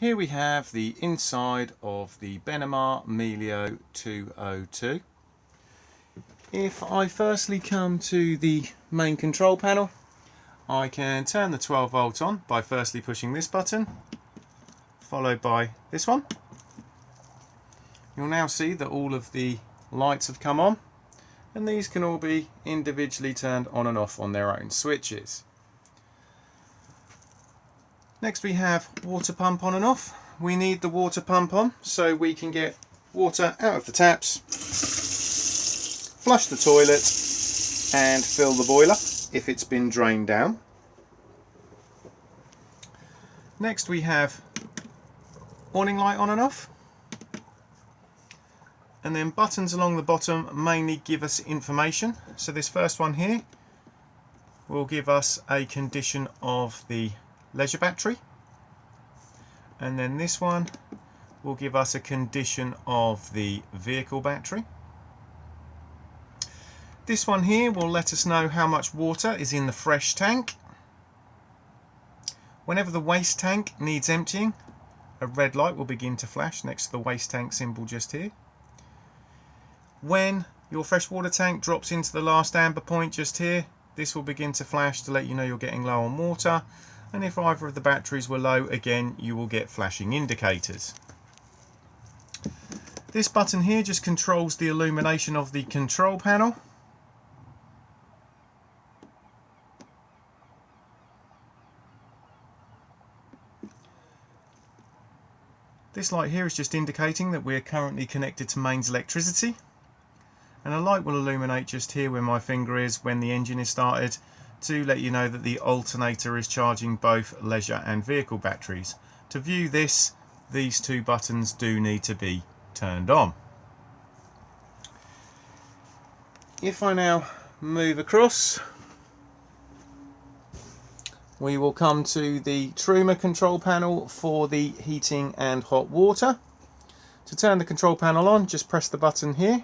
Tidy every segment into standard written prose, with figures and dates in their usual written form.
Here we have the inside of the Benimar Mileo 202. If I firstly come to the main control panel, I can turn the 12 volts on by firstly pushing this button, followed by this one. You'll now see that all of the lights have come on, and these can all be individually turned on and off on their own switches. Next we have water pump on and off. We need the water pump on so we can get water out of the taps, flush the toilet and fill the boiler if it's been drained down. Next we have awning light on and off. And then buttons along the bottom mainly give us information. So this first one here will give us a condition of the leisure battery, and then this one will give us a condition of the vehicle battery. This one here will let us know how much water is in the fresh tank. Whenever the waste tank needs emptying, a red light will begin to flash next to the waste tank symbol just here. When your freshwater tank drops into the last amber point just here, this will begin to flash to let you know you're getting low on water. And if either of the batteries were low, again, you will get flashing indicators. This button here just controls the illumination of the control panel. This light here is just indicating that we're currently connected to mains electricity. And a light will illuminate just here where my finger is when the engine is started, to let you know that the alternator is charging both leisure and vehicle batteries. To view this, these two buttons do need to be turned on. If I now move across, we will come to the Truma control panel for the heating and hot water. To turn the control panel on, just press the button here.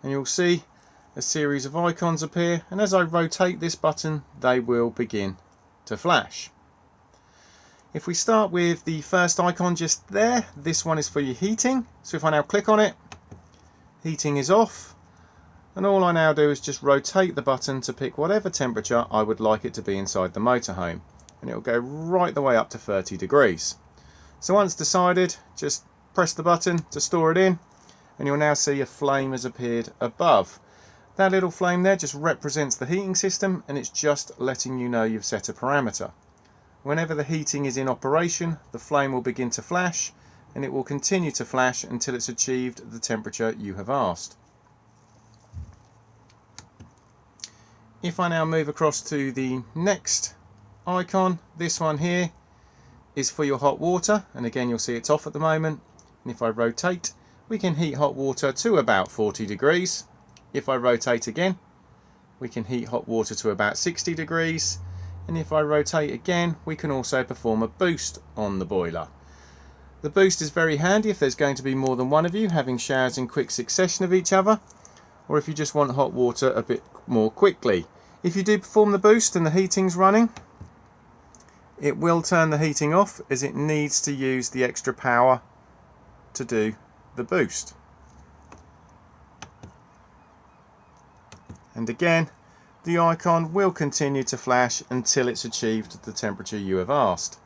And you'll see a series of icons appear, and as I rotate this button they will begin to flash. If we start with the first icon just there, this one is for your heating. So if I now click on it, heating is off, and all I now do is just rotate the button to pick whatever temperature I would like it to be inside the motorhome, and it will go right the way up to 30 degrees. So once decided, just press the button to store it in, and you'll now see a flame has appeared above. That little flame there just represents the heating system, and it's just letting you know you've set a parameter. Whenever the heating is in operation, the flame will begin to flash, and it will continue to flash until it's achieved the temperature you have asked. If I now move across to the next icon, this one here is for your hot water, and again you'll see it's off at the moment. And if I rotate, we can heat hot water to about 40 degrees. If I rotate again, we can heat hot water to about 60 degrees. And if I rotate again, we can also perform a boost on the boiler. The boost is very handy if there's going to be more than one of you having showers in quick succession of each other, or if you just want hot water a bit more quickly. If you do perform the boost and the heating's running, it will turn the heating off as it needs to use the extra power to do the boost. And again, the icon will continue to flash until it's achieved the temperature you have asked.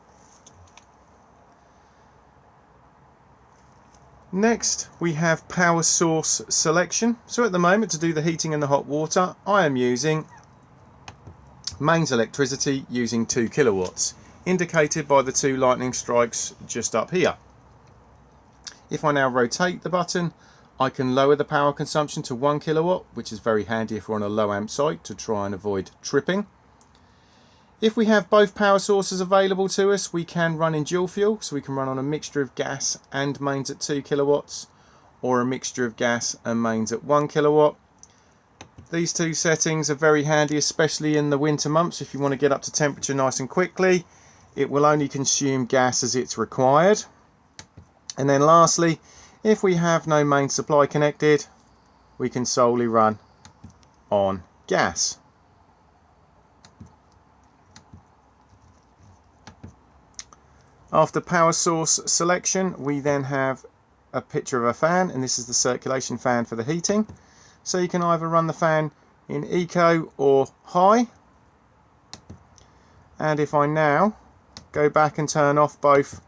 Next, we have power source selection. So at the moment, to do the heating and the hot water, I am using mains electricity using 2 kilowatts, indicated by the 2 lightning strikes just up here. If I now rotate the button, I can lower the power consumption to 1 kilowatt, which is very handy if we're on a low amp site to try and avoid tripping. If we have both power sources available to us, we can run in dual fuel, so we can run on a mixture of gas and mains at 2 kilowatts, or a mixture of gas and mains at 1 kilowatt. These two settings are very handy, especially in the winter months if you want to get up to temperature nice and quickly. It will only consume gas as it's required. And then lastly, if we have no main supply connected, we can solely run on gas. After power source selection, we then have a picture of a fan, and this is the circulation fan for the heating. So you can either run the fan in eco or high. And if I now go back and turn off both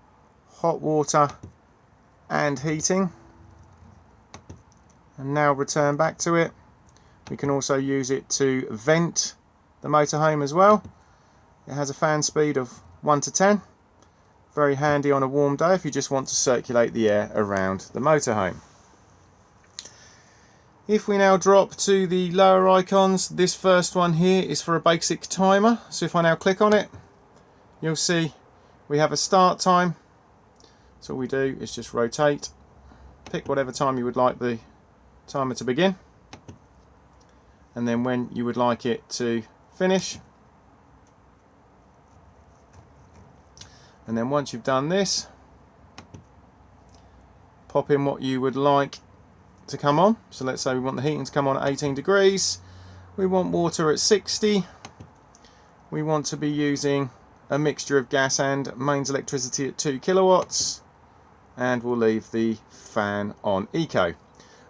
hot water and heating, and now return back to it, we can also use it to vent the motorhome as well. It has a fan speed of 1 to 10. Very handy on a warm day if you just want to circulate the air around the motorhome. If we now drop to the lower icons, this first one here is for a basic timer. So if I now click on it, you'll see we have a start time. So all we do is just rotate, pick whatever time you would like the timer to begin, and then when you would like it to finish. And then once you've done this, pop in what you would like to come on. So let's say we want the heating to come on at 18 degrees. We want water at 60. We want to be using a mixture of gas and mains electricity at 2 kilowatts. And we'll leave the fan on eco.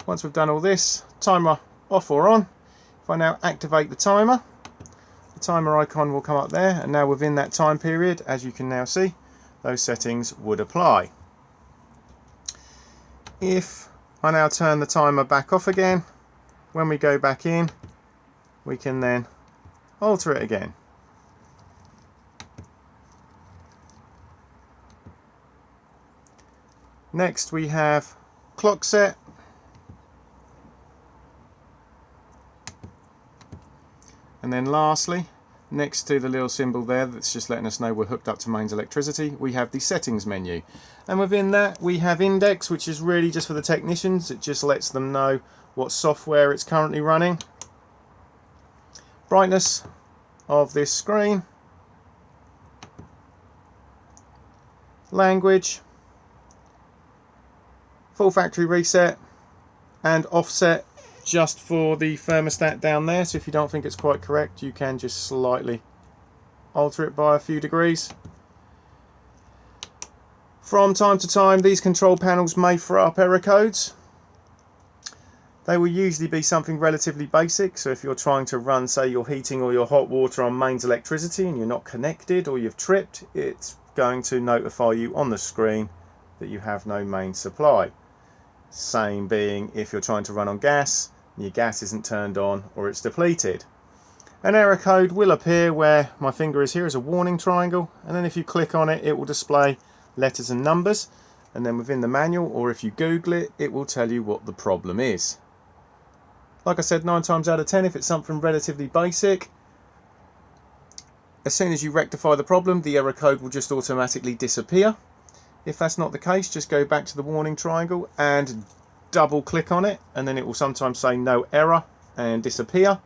Once we've done all this, timer off or on. If I now activate the timer icon will come up there, and now within that time period, as you can now see, those settings would apply. If I now turn the timer back off again, when we go back in, we can then alter it again. Next we have clock set. And then lastly, next to the little symbol there that's just letting us know we're hooked up to mains electricity, we have the settings menu. And within that we have index, which is really just for the technicians. It just lets them know what software it's currently running. Brightness of this screen. Language. Full factory reset. And offset just for the thermostat down there. So if you don't think it's quite correct, you can just slightly alter it by a few degrees. From time to time, these control panels may throw up error codes. They will usually be something relatively basic. So if you're trying to run, say, your heating or your hot water on mains electricity and you're not connected or you've tripped, it's going to notify you on the screen that you have no main supply. Same being if you're trying to run on gas, your gas isn't turned on or it's depleted. An error code will appear where my finger is here as a warning triangle, and then if you click on it, it will display letters and numbers, and then within the manual, or if you Google it, it will tell you what the problem is. Like I said, 9 times out of 10, if it's something relatively basic, as soon as you rectify the problem, the error code will just automatically disappear. If that's not the case, just go back to the warning triangle and double click on it, and then it will sometimes say no error and disappear.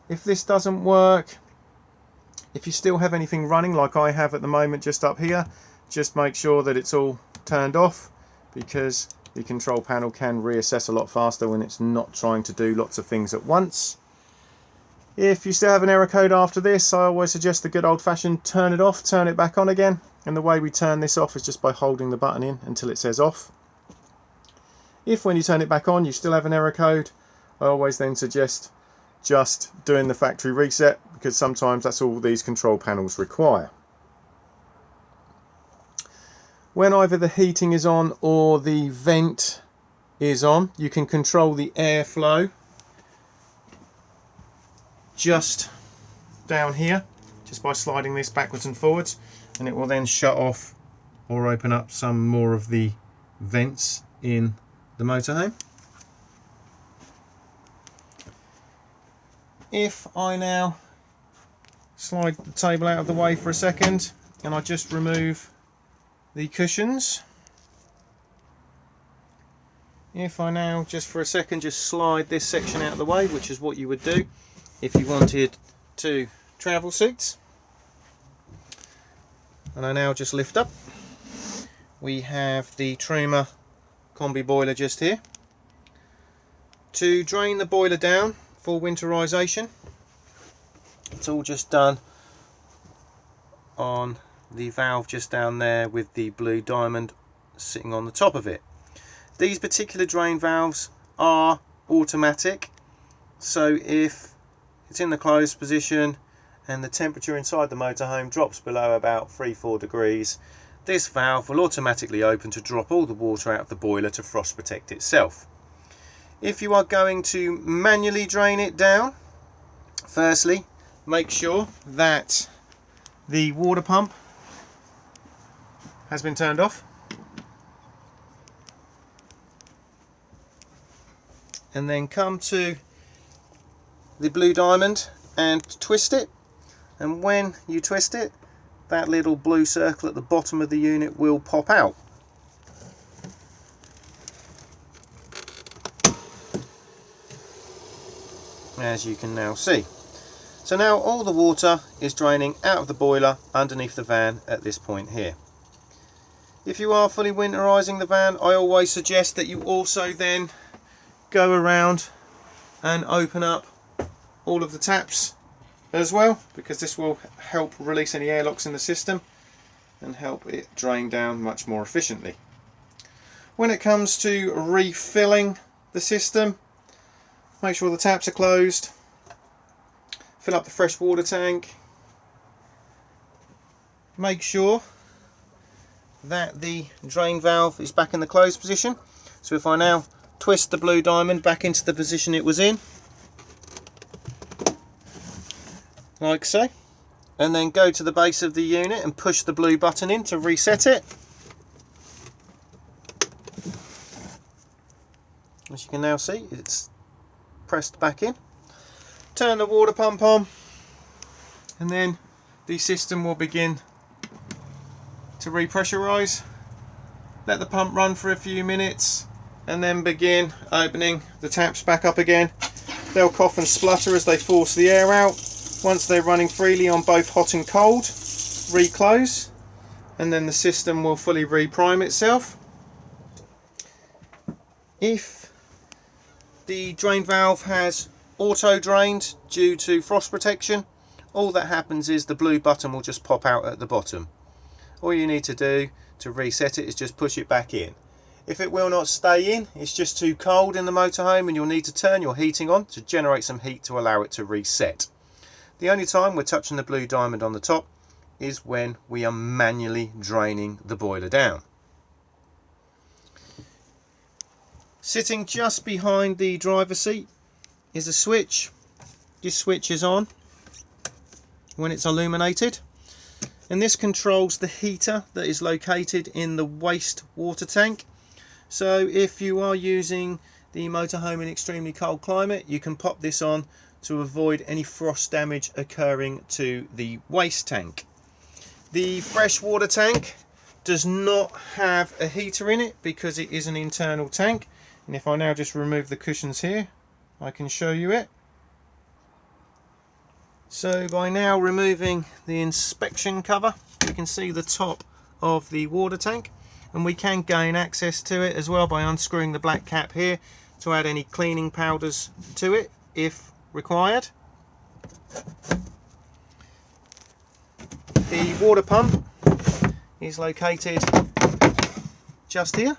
If this doesn't work, if you still have anything running like I have at the moment just up here, just make sure that it's all turned off, because the control panel can reassess a lot faster when it's not trying to do lots of things at once. If you still have an error code after this, I always suggest the good old-fashioned turn it off, turn it back on again. And the way we turn this off is just by holding the button in until it says off. If when you turn it back on you still have an error code, I always then suggest just doing the factory reset, because sometimes that's all these control panels require. When either the heating is on or the vent is on, you can control the airflow just down here, just by sliding this backwards and forwards, and it will then shut off or open up some more of the vents in the motorhome. If I now slide the table out of the way for a second and I just remove the cushions, if I now just for a second just slide this section out of the way, which is what you would do if you wanted 2 travel seats, and I now just lift up, we have the Truma combi boiler just here. To drain the boiler down for winterization, it's all just done on the valve just down there with the blue diamond sitting on the top of it. These particular drain valves are automatic, so if it's in the closed position and the temperature inside the motorhome drops below about 3-4 degrees, this valve will automatically open to drop all the water out of the boiler to frost protect itself. If you are going to manually drain it down, firstly make sure that the water pump has been turned off, and then come to the blue diamond and twist it, and when you twist it, that little blue circle at the bottom of the unit will pop out. As you can now see. So now all the water is draining out of the boiler underneath the van at this point here. If you are fully winterizing the van, I always suggest that you also then go around and open up all of the taps as well, because this will help release any airlocks in the system and help it drain down much more efficiently. When it comes to refilling the system, make sure the taps are closed, fill up the fresh water tank, make sure that the drain valve is back in the closed position. So if I now twist the blue diamond back into the position it was in, like so, and then go to the base of the unit and push the blue button in to reset it. As you can now see, it's pressed back in. Turn the water pump on, and then the system will begin to repressurize. Let the pump run for a few minutes and then begin opening the taps back up again. They'll cough and splutter as they force the air out. Once they're running freely on both hot and cold, reclose, and then the system will fully reprime itself. If the drain valve has auto drained due to frost protection, all that happens is the blue button will just pop out at the bottom. All you need to do to reset it is just push it back in. If it will not stay in, it's just too cold in the motorhome and you'll need to turn your heating on to generate some heat to allow it to reset. The only time we're touching the blue diamond on the top is when we are manually draining the boiler down. Sitting just behind the driver's seat is a switch. This switch is on when it's illuminated, and this controls the heater that is located in the waste water tank. So if you are using the motorhome in extremely cold climate, you can pop this on to avoid any frost damage occurring to the waste tank. The fresh water tank does not have a heater in it because it is an internal tank, and if I now just remove the cushions here, I can show you it. So by now removing the inspection cover, you can see the top of the water tank, and we can gain access to it as well by unscrewing the black cap here to add any cleaning powders to it if required. The water pump is located just here.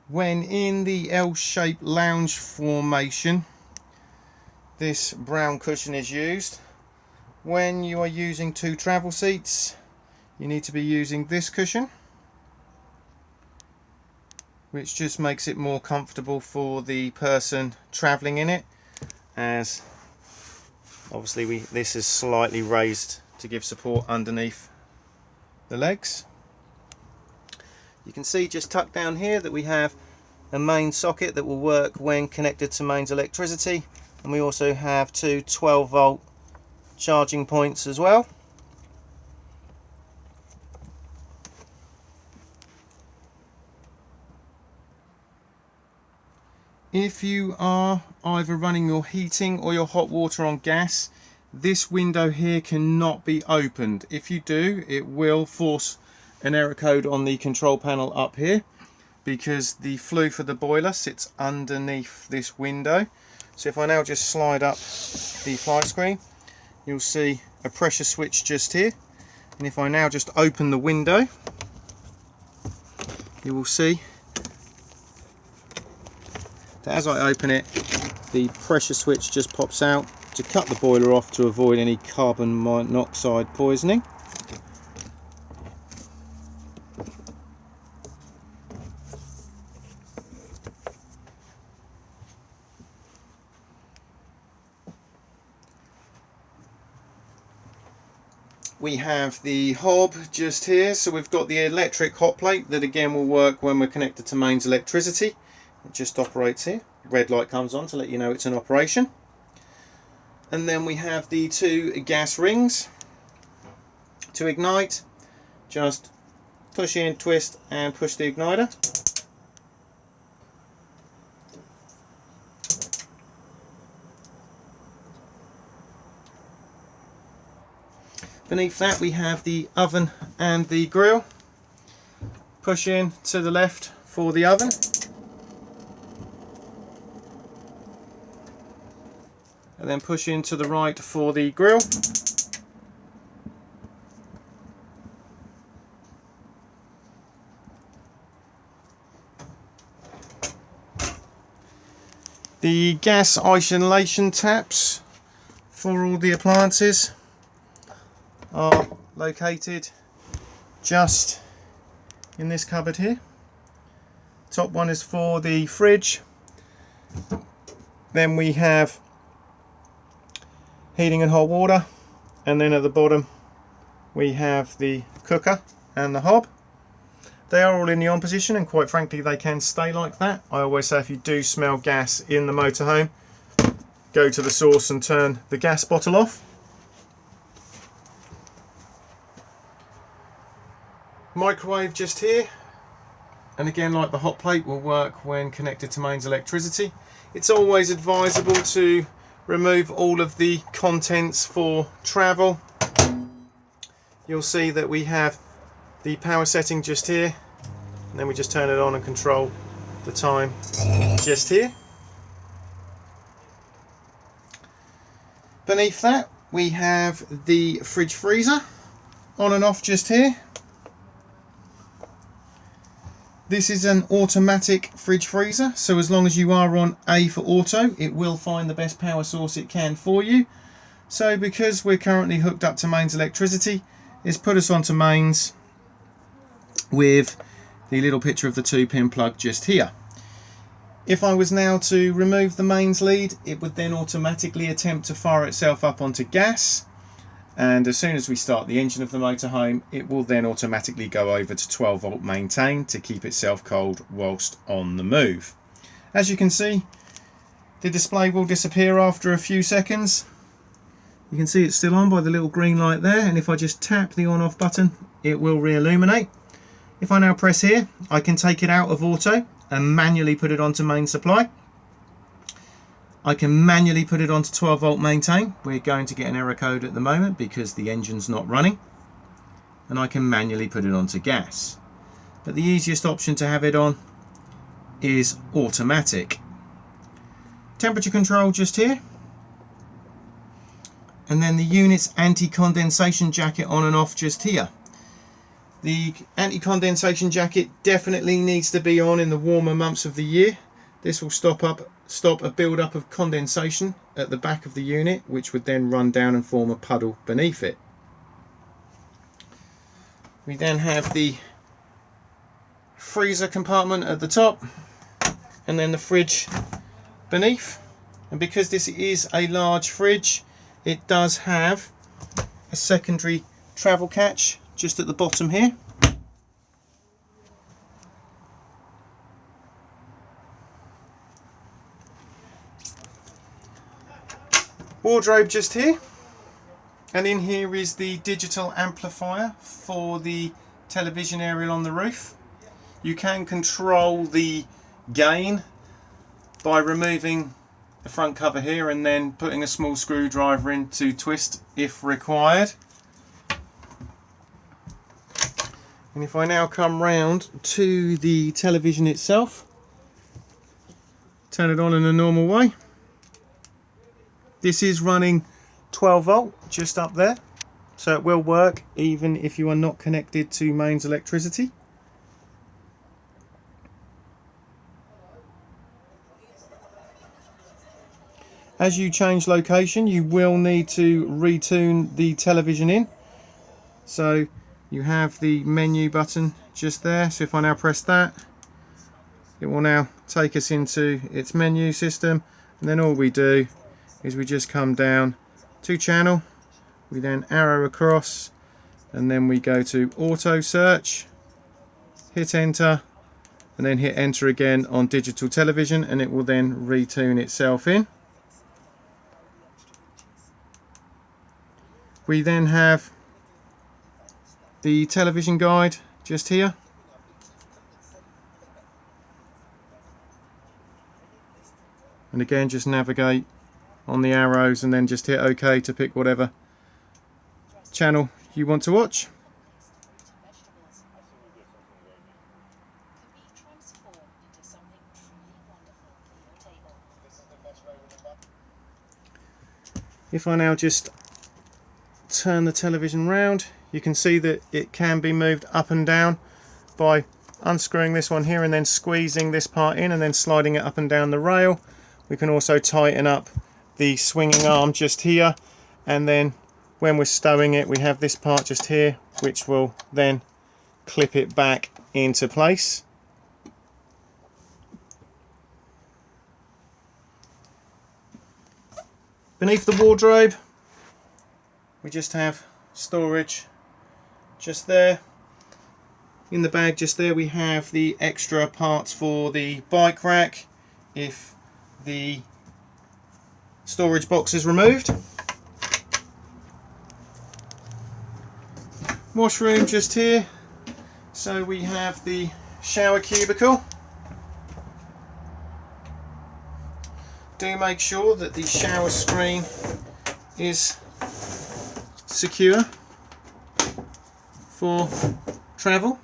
When in the L-shaped lounge formation, this brown cushion is used. When you are using two travel seats, you need to be using this cushion, which just makes it more comfortable for the person travelling in it, as obviously this is slightly raised to give support underneath the legs. You can see just tucked down here that we have a main socket that will work when connected to mains electricity, and we also have two 12-volt charging points as well. If you are either running your heating or your hot water on gas, this window here cannot be opened. If you do, it will force an error code on the control panel up here. because the flue for the boiler sits underneath this window. So if I now just slide up the fly screen, you'll see a pressure switch just here, and if I now just open the window, you will see that as I open it, the pressure switch just pops out to cut the boiler off to avoid any carbon monoxide poisoning. We have the hob just here, so we've got the electric hot plate that again will work when we're connected to mains electricity. It just operates here. Red light comes on to let you know it's in operation. And then we have the two gas rings. To ignite, just push in, twist and push the igniter. Beneath that we have the oven and the grill. Push in to the left for the oven. And then push in to the right for the grill. The gas isolation taps for all the appliances are located just in this cupboard here. Top one is for the fridge. Then we have heating and hot water, and then at the bottom we have the cooker and the hob. They are all in the on position, and quite frankly they can stay like that. I always say if you do smell gas in the motorhome, go to the source and turn the gas bottle off. Microwave just here, and again, like the hot plate, will work when connected to mains electricity. It's always advisable to remove all of the contents for travel. You'll see that we have the power setting just here, and then we just turn it on and control the time just here. Beneath that we have the fridge freezer on and off just here. This is an automatic fridge freezer, so as long as you are on A for auto, it will find the best power source it can for you. So because we're currently hooked up to mains electricity, it's put us onto mains with the little picture of the 2-pin plug just here. If I was now to remove the mains lead, it would then automatically attempt to fire itself up onto gas, and as soon as we start the engine of the motorhome, it will then automatically go over to 12 volt maintain to keep itself cold whilst on the move. As you can see, the display will disappear after a few seconds. You can see it's still on by the little green light there, and if I just tap the on off button, it will re-illuminate. If I now press here, I can take it out of auto and manually put it onto main supply. I can manually put it onto 12 volt maintain. We're going to get an error code at the moment because the engine's not running. And I can manually put it onto gas. But the easiest option to have it on is automatic. Temperature control just here. And then the unit's anti-condensation jacket on and off just here. The anti-condensation jacket definitely needs to be on in the warmer months of the year. This will stop a build-up of condensation at the back of the unit, which would then run down and form a puddle beneath it. We then have the freezer compartment at the top, and then the fridge beneath. And because this is a large fridge, it does have a secondary travel catch just at the bottom here. Wardrobe just here, and in here is the digital amplifier for the television aerial on the roof. You can control the gain by removing the front cover here and then putting a small screwdriver in to twist if required. And if I now come round to the television itself, turn it on in a normal way. This is running 12 volt just up there, so it will work even if you are not connected to mains electricity. As you change location, you will need to retune the television in. So you have the menu button just there, so if I now press that, it will now take us into its menu system, and then all we do is we just come down to channel, we then arrow across, and then we go to auto search, hit enter, and then hit enter again on digital television, and it will then retune itself in. We then have the television guide just here. And again, just navigate on the arrows and then just hit OK to pick whatever channel you want to watch. If I now just turn the television round, you can see that it can be moved up and down by unscrewing this one here and then squeezing this part in and then sliding it up and down the rail. We can also tighten up the swinging arm just here, and then when we're stowing it we have this part just here which will then clip it back into place. Beneath the wardrobe we just have storage just there. In the bag just there we have the extra parts for the bike rack if the storage box is removed. Washroom just here, so we have the shower cubicle. Do make sure that the shower screen is secure for travel.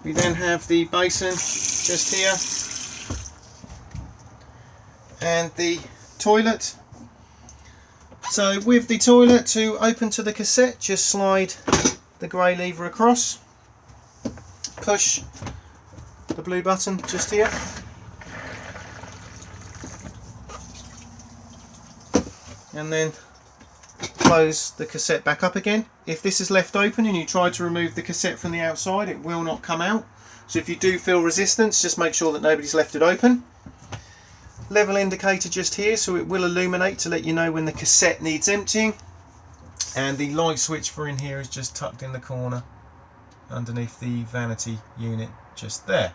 We then have the basin just here and the toilet. So with the toilet, to open to the cassette, just slide the grey lever across, push the blue button just here, and then close the cassette back up again. If this is left open and you try to remove the cassette from the outside, it will not come out. So if you do feel resistance, just make sure that nobody's left it open. Level indicator just here, so it will illuminate to let you know when the cassette needs emptying. And the light switch for in here is just tucked in the corner underneath the vanity unit just there.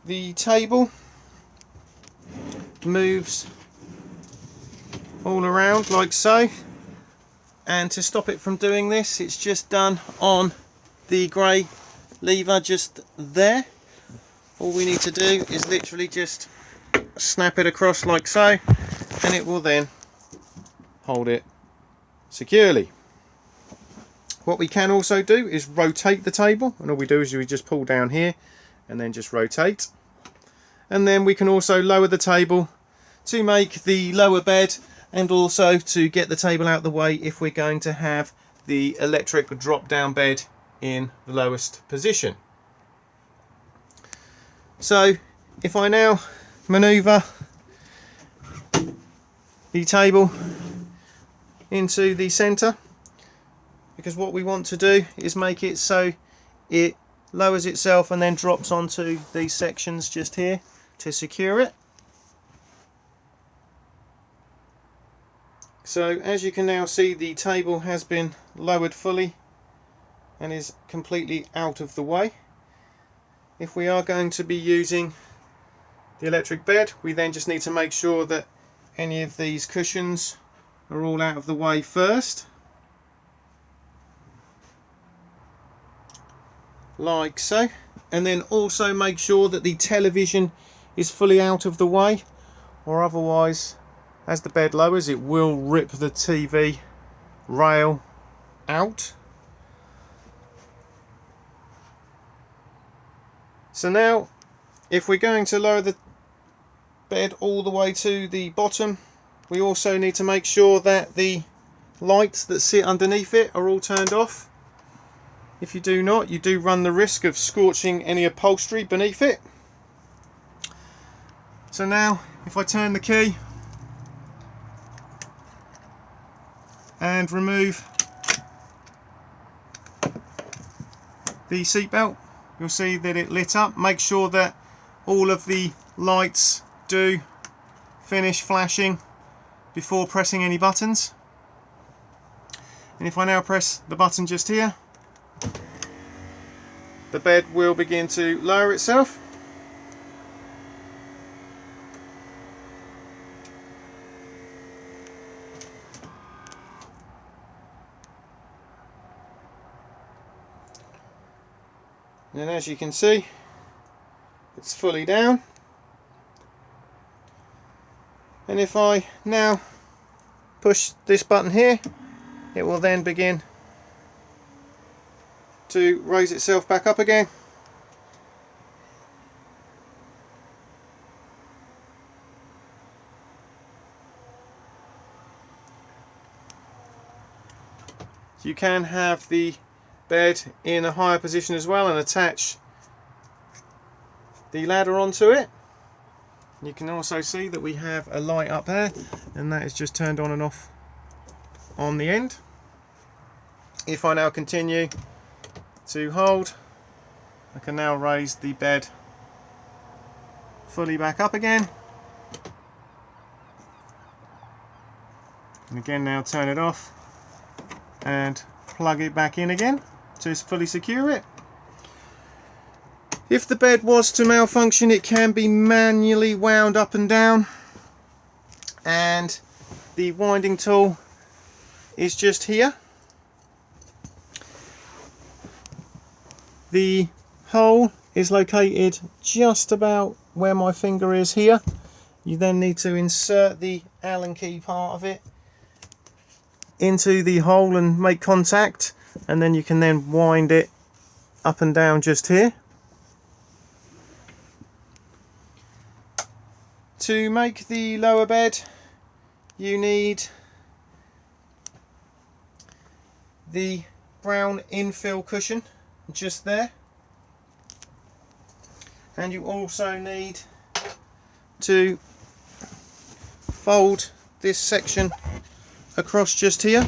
The table moves all around like so, and to stop it from doing this, it's just done on the grey lever just there. All we need to do is literally just snap it across like so, and it will then hold it securely. What we can also do is rotate the table, and all we do is we just pull down here and then just rotate. And then we can also lower the table to make the lower bed, and also to get the table out of the way if we're going to have the electric drop down bed in the lowest position. So if I now maneuver the table into the centre, because what we want to do is make it so it lowers itself and then drops onto these sections just here to secure it. So as you can now see, the table has been lowered fully and is completely out of the way. If we are going to be using the electric bed, we then just need to make sure that any of these cushions are all out of the way first, like so, and then also make sure that the television is fully out of the way, or otherwise as the bed lowers it will rip the TV rail out. So now if we're going to lower the bed all the way to the bottom, we also need to make sure that the lights that sit underneath it are all turned off. If you do not, you do run the risk of scorching any upholstery beneath it. So now if I turn the key and remove the seatbelt, you'll see that it lit up. Make sure that all of the lights do finish flashing before pressing any buttons. And if I now press the button just here, the bed will begin to lower itself. And as you can see, it's fully down. And if I now push this button here, it will then begin to raise itself back up again. You can have the bed in a higher position as well and attach the ladder onto it. You can also see that we have a light up there, and that is just turned on and off on the end. If I now continue to hold, I can now raise the bed fully back up again, and again now turn it off and plug it back in again to fully secure it. If the bed was to malfunction, it can be manually wound up and down, and the winding tool is just here. The hole is located just about where my finger is here. You then need to insert the Allen key part of it into the hole and make contact, and then you can then wind it up and down just here. To make the lower bed, you need the brown infill cushion just there, and you also need to fold this section across just here.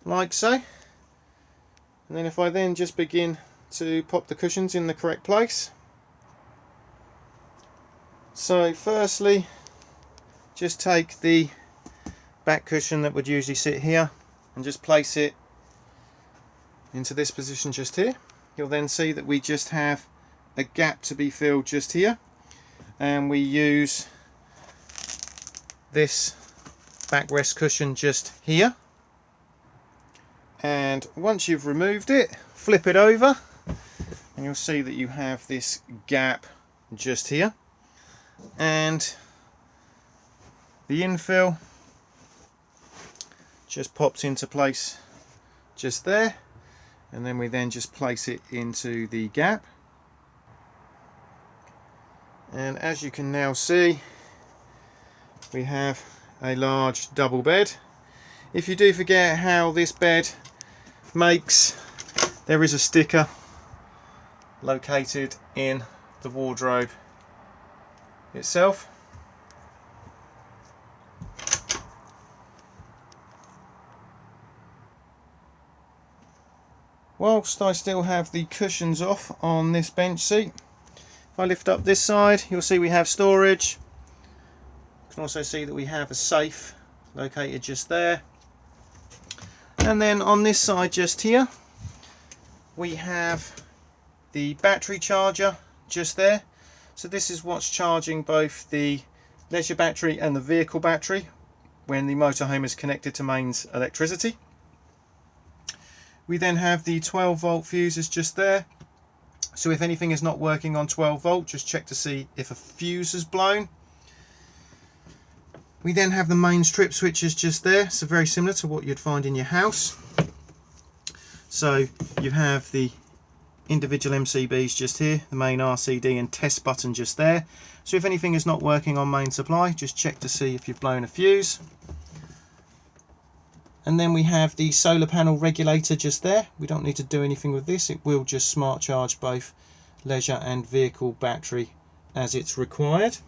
Like so. And then if I then just begin to pop the cushions in the correct place. So firstly, just take the back cushion that would usually sit here and just place it into this position just here. You'll then see that we just have a gap to be filled just here, and we use this backrest cushion just here. And once you've removed it, flip it over and you'll see that you have this gap just here, and the infill just pops into place just there, and then we then just place it into the gap. And as you can now see, we have a large double bed. If you do forget how this bed makes, there is a sticker located in the wardrobe itself. Whilst I still have the cushions off on this bench seat, if I lift up this side, you'll see we have storage. You can also see that we have a safe located just there. And then on this side just here, we have the battery charger just there. So this is what's charging both the leisure battery and the vehicle battery when the motorhome is connected to mains electricity. We then have the 12 volt fuses just there. So if anything is not working on 12 volt, just check to see if a fuse has blown. We then have the mains trip switches just there, so very similar to what you'd find in your house. So you have the individual MCBs just here, the main RCD and test button just there. So if anything is not working on main supply, just check to see if you've blown a fuse. And then we have the solar panel regulator just there. We don't need to do anything with this. It will just smart charge both leisure and vehicle battery as it's required.